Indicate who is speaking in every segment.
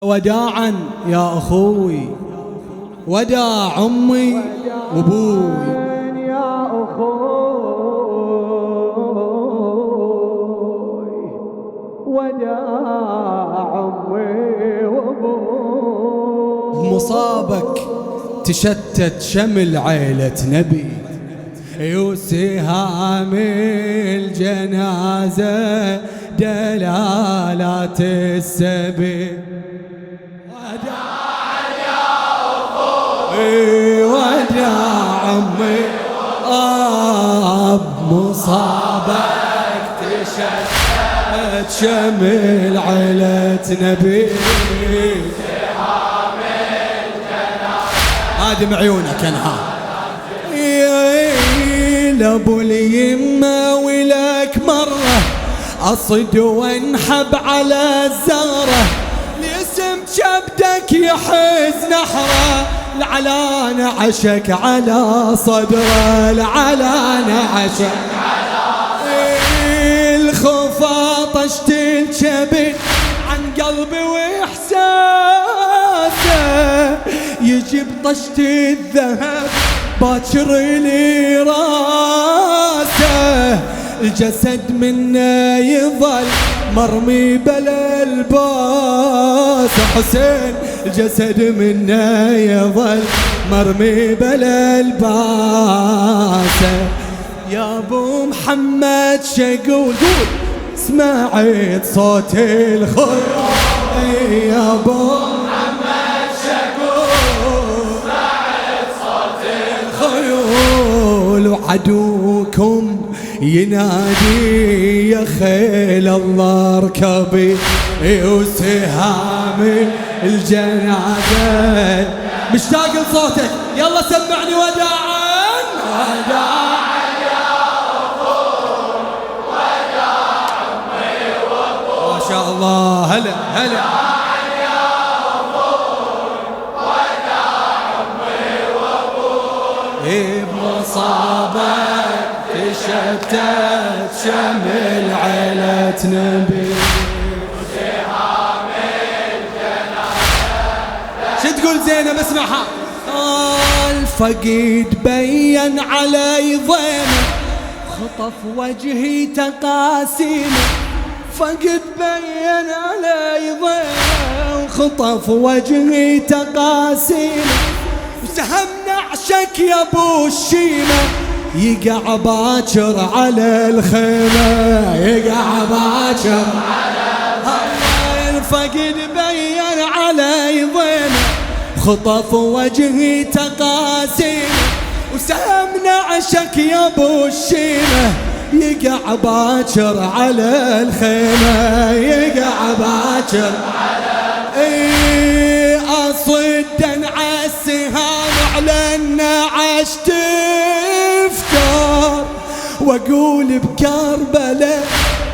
Speaker 1: وداعا يا أخوي، وداع أمي وأبوي
Speaker 2: يا أخوي، وداع أمي وأبوي.
Speaker 1: مصابك تشتت شمل عيلة نبي، وسهام الجنازة دلالات السبي. وداع يا أخوي، وداع أمي مصابك تشتت شمل عيلة نبي، هادم عيونك انها لابو اليمه ولك مره اصد وانحب على الزهره، لاسم شبدك يحز نحره، العلان عشك على صدره، العلان عشك على الخوفه طشت الكبد عن قلبي واحساسه، يجيب طشت الذهب باكر لي راسه، الجسد منه يظل مرمي بلا الباس. حسين الجسد منه يظل مرمي بلا الباس. يا ابو محمد شقول قول سمعت صوت الخيل، يا ابو محمد شقول سمعت صوت الخيول، وعدوكم ينادي يا خيل الله اركبي، وسهام الجنازة. مشتاق لصوتك، يلا سمعني وداعا وداعا يا أخوي، وداع أمي وأبوي. ما شاء الله، هلا هلا. وداعا يا أخوي، وداع أمي وأبوي. بمصابك تشتت شمل عيلة نبي، وسهام الجنازة. شو تقول زينب؟ اسمعها. الفقيد بين علي ضيمه، خطف وجهي تقاسيمه، فقد بين علي ضيمه، خطف وجهي تقاسيمه، وسهم نعشك يا ابو الشيمه، يقع باكر على الخيمة، يقع باكر على الخيمة. الفقد بين علي ضيمه، خطف وجهي تقاسيمه، وسهم نعشك يا ابو الشيمة، يقع باكر على الخيمة، يقع باكر على الخيمة. اصد انعى السهام على النعش تفتر، واقول بكربلاء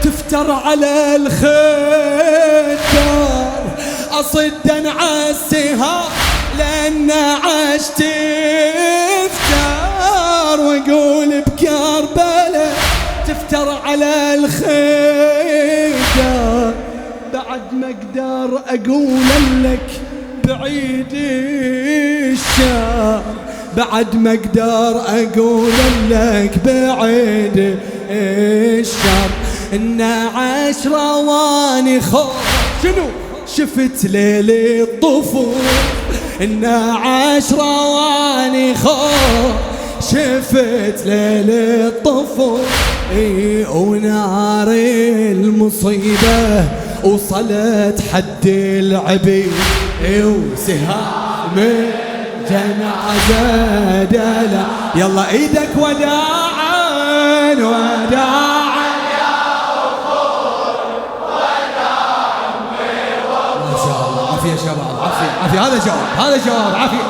Speaker 1: تفتر على الخدر. اصد انعى السهام لان عاش تفتر، واقول بكربلاء تفتر على الخدر. بعد ما اقدر اقول لك بعيد الشر، بعد ما اقدر اقول لك بعيد الشر، ان 10 واني خوف شنو شفت ليل الطفول، ان 10 واني خوف شفت ليل الطفول. ونار المصيبة وصلت حد العبيد، وسهام الجنازة دلا. يلا ايدك وداعا وداعا يا أخوي، وداع أمي وأبوي. ما شاء الله، عافية يا شباب، عافية عافية. هذا جواب، هذا جواب، عافية.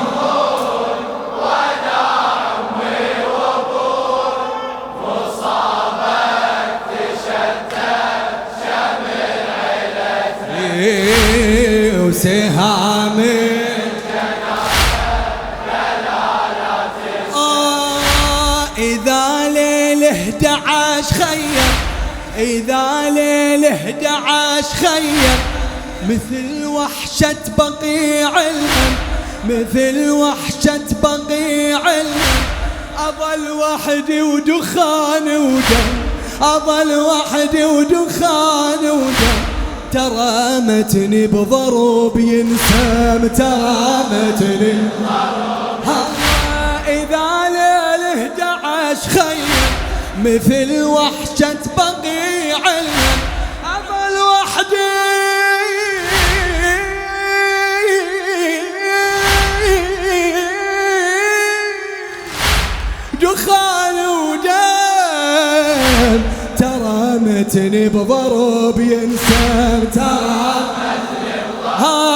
Speaker 1: وسهام إذا ليل 11 خير، إذا ليل 11 خير، مثل وحشة بقيع الهم، مثل وحشة بقيع الهم، أظل وحدي ودخان ودم، أظل وحدي ودخان ودم، ترامتني بضروب ينسم، ترامتني إذا ليل 11 خيم، مثل وحشة بقيع الهم، أظل وحدي دخان ودم، ترامتني بضرب ينسم، ترامتني بضرب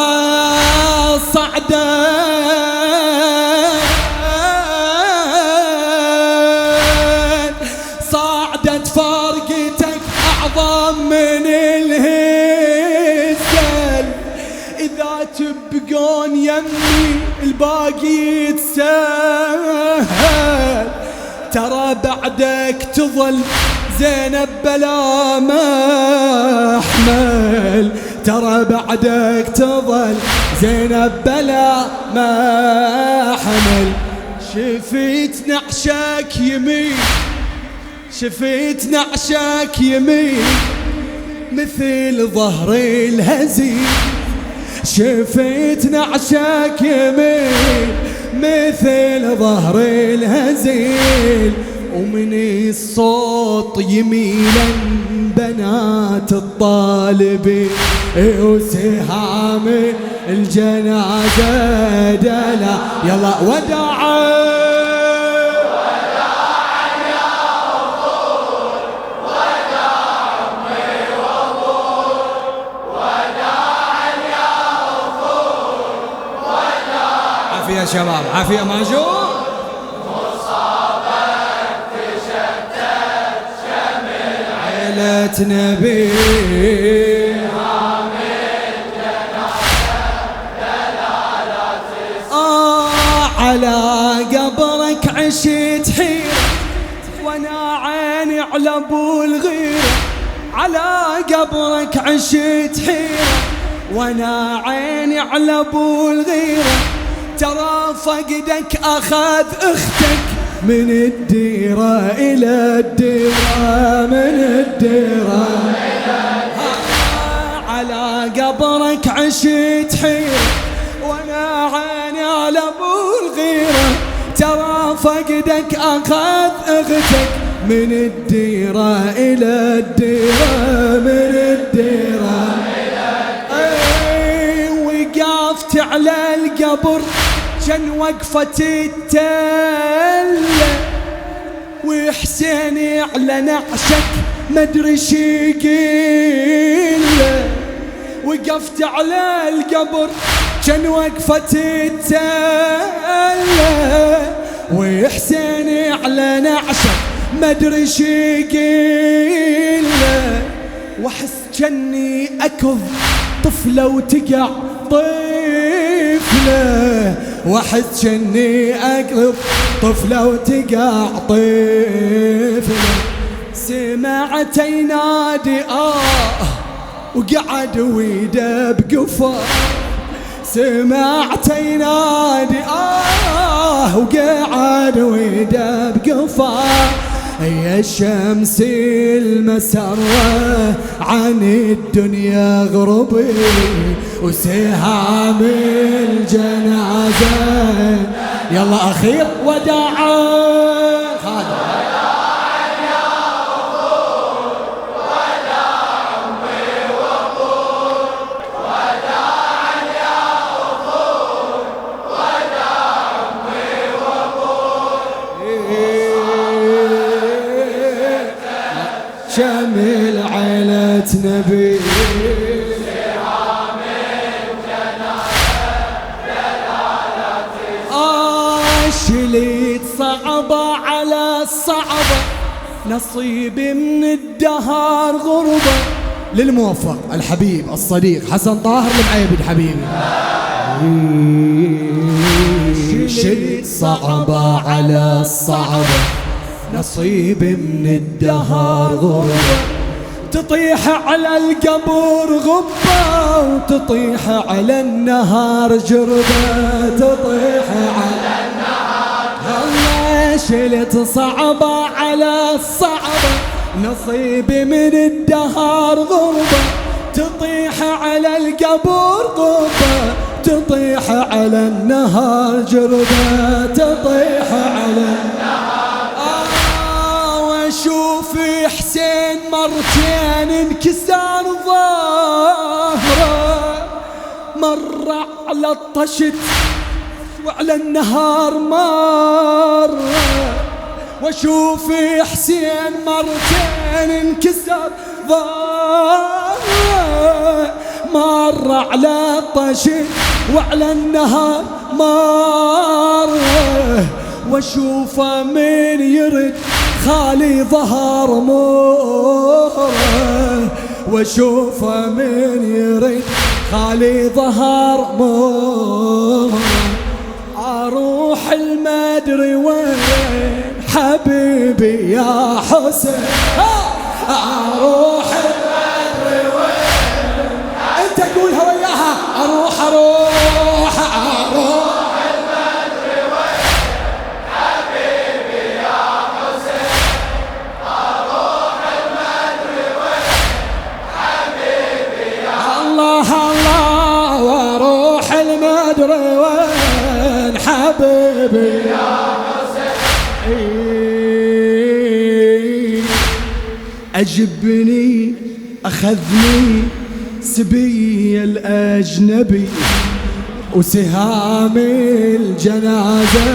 Speaker 1: صعدت فرقتك أعظم من الهزل، إذا تبقون يمي الباقي يتسهل، ترى بعدك تظل زينب بلا محمل، ترى بعدك تظل زينب بلا محمل، شفيت نعشك يمين، شفيت نعشك يمين، مثل ظهر الهزيل، شفيت نعشك يمين، مثل ظهر الهزيل، ومن الصوت يميلا بنات الطالبين، وسهام الجنازة دلا يلا وداعا يا شباب، عافية ماجور. مصابك تشتت شمل عيلة نبي، على قبرك عشت حيرة، وانا عيني على ابو الغيرة، على قبرك عشت حيرة، وانا عيني على ابو الغيرة، ترى فقدك أخذ أختك من الديرة إلى الديرة، من الديرة إلى الديرة، على قبرك عشت حيرة، وانا عيني على ابو الغيرة، ترى فقدك أخذ أختك من الديرة إلى الديرة، من الديرة إلى الديرة، وقفت على القبر كان وقفة التلة، وحسين على نعشك مدري شي قيله، وقفت على القبر كان وقفة التلة، وحسين على نعشك مدري شي قيله، واحس جني اكظ طفلة وتقع طفلة، واحس جني اكظ طفلة وتقع طفلة، سمعت ينادي وقعد ويده بقفاه، سمعت ينادي وقعد ويده بقفاه، يا الشمس المسرة عن الدنيا غربي، وسهام الجنازة يلا أخير وداعا شامل عيلة نبي، سهام الجنازة شليت صعبة على الصعبة، نصيبي من الدهر غربة، للموفق الحبيب الصديق حسن طاهر المعيبد حبيبي، شليت صعبة على الصعبة، نصيبي من الدهر غربة، تطيح على القبر غبة وتطيح على النهار جربة تطيح على النهار الله شلت صعبة على الصعبة نصيبي من الدهر غربة تطيح على القبر غبة تطيح على النهار جربة تطيح على النهار واشوف حسين مرتين انكسر ظهره مرة على الطشت وعلى النهار مرة واشوف حسين مرتين انكسر ظهره مرة على الطشت وعلى النهار مرة واشوفه من يرد خالي ظهر موره واشوفه من يرد خالي ظهر موره اروح المدري وين حبيبي يا حسين اروح المدري وين انت قولها وياها اروح وين حبيبي يا حسين أجبني أخذني سبي الأجنبي وسهام الجنازة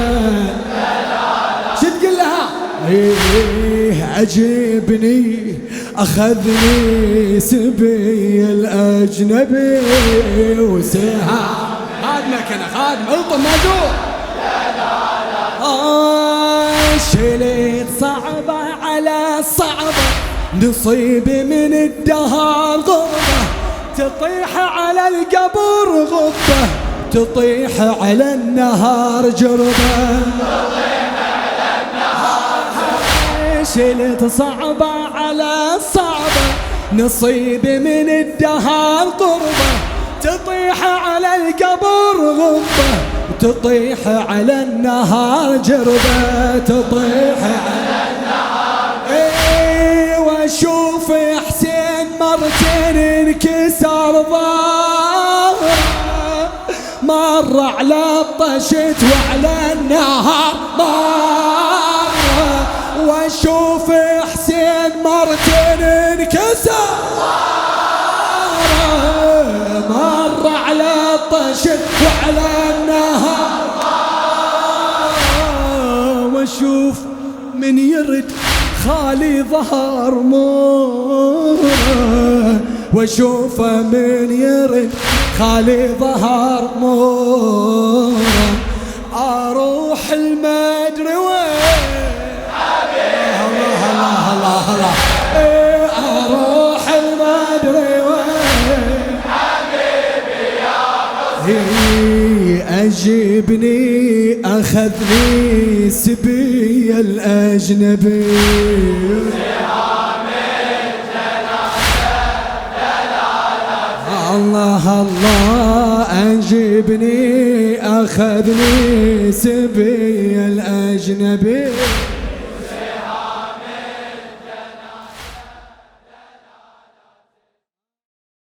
Speaker 1: شو تقول لها أجبني أخذني سبي الأجنبي وسهام خادمك أنا خادم ألطم مادور شليت صعبة على صعبة نصيبي من الدهر غربة تطيح على القبر غبة تطيح على النهار جربة شلت صعبة على صعبة نصيبي من الدهر قربة تطيح على القبر غبة تطيح على النهار جربة تطيح على النهار واشوف حسين مرتين انكسر ظهره مرة على الطشت وعلى النهار مرة واشوف حسين مرتين انكسر مرة على الطشت وعلى النهار واشوف من يرد خالي ظهر موره واشوفه من يرد خالي ظهر موره اروح المدري وين الله الله الله الله اروح المدري وين حبيبي يا حسين اجبني اخذني سبي الاجنبي الله الله أجبني أخذني سبي الأجنبي